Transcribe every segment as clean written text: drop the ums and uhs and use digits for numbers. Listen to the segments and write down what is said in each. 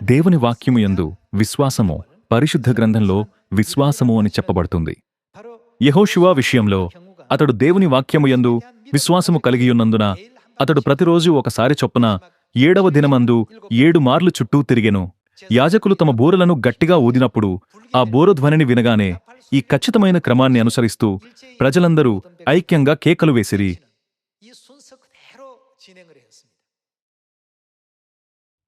దేవుని వాక్యము యందు విశ్వాసము పరిశుద్ధ గ్రంథంలో విశ్వాసము అని చెప్పబడుతుంది. యెహోషువ విషయంలో అతడు దేవుని వాక్యము యందు విశ్వాసము కలిగియున్నందున అతడు ప్రతిరోజు ఒకసారి చొప్పున 7వ దినమందు 7 మార్లు చుట్టూ తిరిగెను. యాజకులు తమ బూరలను గట్టిగా ఊదినప్పుడు ఆ బూరధ్వనిని వినగానే ఈ ఖచ్చితమైన క్రమాన్ని అనుసరిస్తూ ప్రజలందరూ ఐక్యంగా కేకలు వేసిరి.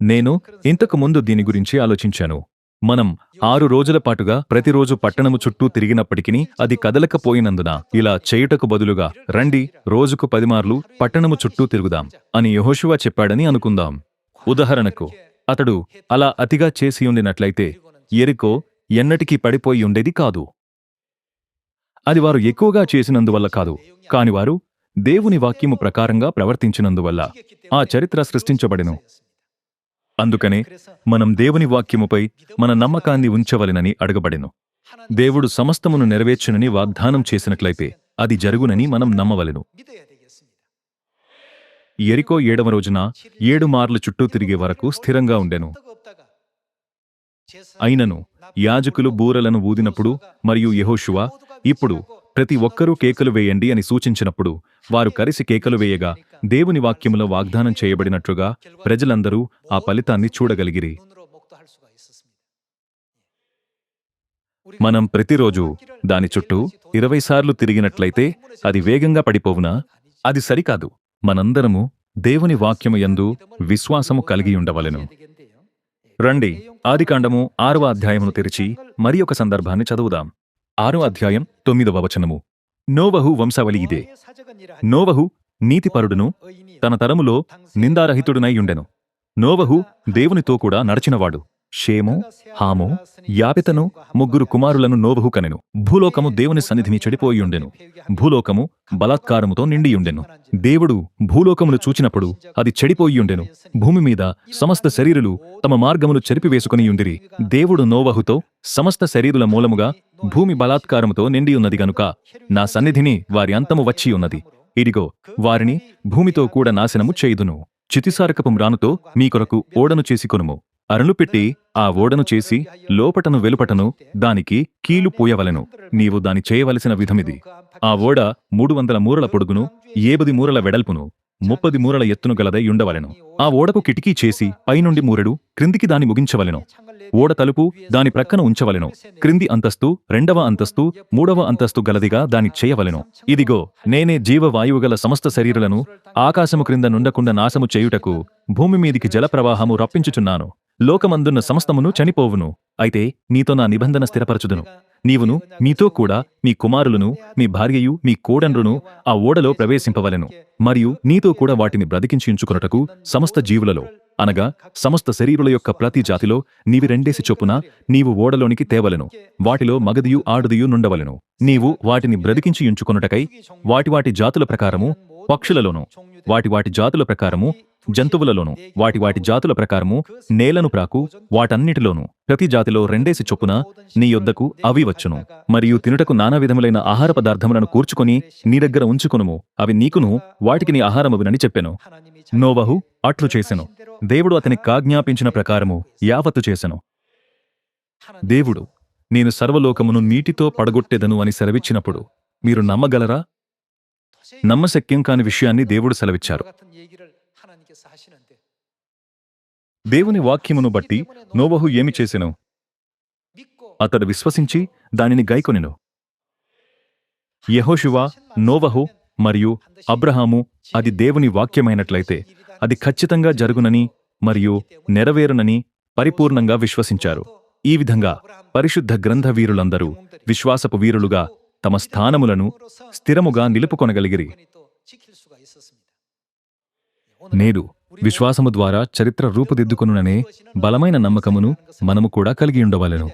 నేను ఇంతకు ముందు దీని గురించి ఆలోచించాను. మనం 6 రోజుల పాటుగా ప్రతిరోజు పట్టణము చుట్టూ తిరిగినప్పటికీ అది కదలకపోయినందున ఇలా చేయుటకు బదులుగా రండి రోజుకు 10 మార్లు పట్టణము చుట్టూ తిరుగుదాం అని యెహోషువ చెప్పాడని అనుకుందాం. ఉదాహరణకు అతడు అలా అతిగా చేసియుండినట్లయితే యెరికో ఎన్నటికీ పడిపోయి ఉండేది కాదు. అది వారు ఎక్కువగా చేసినందువల్ల కాదు, కాని వారు దేవుని వాక్యము ప్రకారంగా ప్రవర్తించినందువల్ల ఆ చరిత్ర సృష్టించబడెను. అందుకనే మనం దేవుని వాక్యముపై మన నమ్మకాన్ని ఉంచవలెనని అడగబడెను. దేవుడు సమస్తమును నెరవేర్చునని వాగ్దానం చేసినట్లయితే అది జరుగునని మనం నమ్మవలెను. యెరికో 7వ రోజున 7 మార్లు చుట్టూ తిరిగే వరకు స్థిరంగా ఉండెను. అయినను యాజకులు బూరలను ఊదినప్పుడు మరియు యెహోషువ ఇప్పుడు ప్రతి ఒక్కరూ కేకలు వేయండి అని సూచించినప్పుడు వారు కలిసి కేకలు వేయగా దేవుని వాక్యములో వాగ్దానం చేయబడినట్లుగా ప్రజలందరూ ఆ ఫలితాన్ని చూడగలిగిరి. మనం ప్రతిరోజు దాని చుట్టూ 20 సార్లు తిరిగినట్లయితే అది వేగంగా పడిపోవునా? అది సరికాదు. మనందరము దేవుని వాక్యము యందు విశ్వాసము కలిగియుండవలెను. రండి ఆదికాండము 6వ అధ్యాయమును తెరిచి మరి ఒక సందర్భాన్ని చదువుదాం. 6వ అధ్యాయం 9వ వచనము. నోవహు వంశావళి ఇదే. నోవహు నీతిపరుడును తన తరములో నిందారహితుడునై ఉండెను. నోవహు దేవునితో కూడా నడచినవాడు. షేము, హాము, యాపెతను 3 కుమారులను నోవహు కనెను. భూలోకము దేవుని సన్నిధిని చెడిపోయియుండెను. భూలోకము బలాత్కారముతో నిండియుండెను. దేవుడు భూలోకమును చూచినప్పుడు అది చెడిపోయియుండెను. భూమి మీద సమస్త శరీరులు తమ మార్గమును చెరిపివేసుకునియుండిరి. దేవుడు నోవహుతో, సమస్త శరీరుల మూలముగా భూమి బలాత్కారముతో నిండియున్నది గనుక నా సన్నిధిని వారి అంతము వచ్చియున్నది. ఇదిగో వారిని భూమితో కూడా నాశనము చేయుదును. చితిసారకపు మ్రానుతో మీ కొరకు ఓడను చేసుకొనుము. అరలు పెట్టి ఆ ఓడను చేసి లోపటను వెలుపటను దానికి కీలు పూయవలెను. నీవు దాని చేయవలసిన విధమిది. ఆ ఓడ 300 మూరల పొడుగును 70 మూరల వెడల్పును 30 మూరల ఎత్తును గలదై ఉండవలెను. ఆ ఓడకు కిటికీ చేసి పైనుండి మూరెడు క్రిందికి దాని ముగించవలెను. ఓడ తలుపు దాని ప్రక్కన ఉంచవలెను. క్రింది అంతస్తు 2వ అంతస్తు 3వ అంతస్తు గలదిగా దాని చేయవలెను. ఇదిగో నేనే జీవవాయువు గల సమస్త శరీరులను ఆకాశము క్రింద నుండకుండా నాశము చేయుటకు భూమి మీదికి జలప్రవాహము రప్పించుచున్నాను. లోకమందున్న సమస్తమును చనిపోవును. అయితే నీతో నా నిబంధన స్థిరపరచుదును. నీవును మీతో కూడా మీ కుమారులను మీ భార్యయు మీ కోడన్రును ఆ ఓడలో ప్రవేశింపవలెను. మరియు నీతో కూడా వాటిని బ్రతికించుకొనుటకు సమస్త జీవులలో అనగా సమస్త శరీరుల యొక్క ప్రతి జాతిలో నీవి 2 చొప్పున నీవు ఓడలోనికి తేవలెను. వాటిలో మగదియు ఆడుదియు నుండవలెను. నీవు వాటిని బ్రతికించుకొనుటకై వాటి జాతుల ప్రకారము పక్షులలోను, వాటి జాతుల ప్రకారము జంతువులలోను, వాటి జాతుల ప్రకారము నేలను ప్రాకు వాటన్నిటిలోను ప్రతి జాతిలో 2 చొప్పున నీ యొద్దకు అవి వచ్చును. మరియు తినుటకు నానా విధములైన ఆహార పదార్థములను కూర్చుకొని నీ దగ్గర ఉంచుకొనుము. అవి నీకును వాటికి నీ ఆహారమగునని చెప్పెను. నోవహు అట్లు చేసెను. దేవుడు అతనికి ఆజ్ఞాపించిన ప్రకారము యావత్తు చేసెను. దేవుడు నేను సర్వలోకమును నీటితో పడగొట్టెదను అని సెలవిచ్చినప్పుడు మీరు నమ్మగలరా? నమ్మశక్యం కాని విషయాన్ని దేవుడు సెలవిచ్చారు. దేవుని వాక్యమును బట్టి నోవహు ఏమి చేసెను? అతడు విశ్వసించి దానిని గైకొనెను. యెహోషువ, నోవహు మరియు అబ్రహాము అది దేవుని వాక్యమైనట్లయితే అది ఖచ్చితంగా జరుగునని మరియు నెరవేరునని పరిపూర్ణంగా విశ్వసించారు. ఈ విధంగా పరిశుద్ధ గ్రంథ వీరులందరూ విశ్వాసపు వీరులుగా తమ స్థానములను స్థిరముగా నిలుపుకొనగలిగిరి. నేడు విశ్వాసము ద్వారా చరిత్ర రూపుదిద్దుకొనుననే బలమైన నమ్మకమును మనము కూడా కలిగి ఉండవలెను.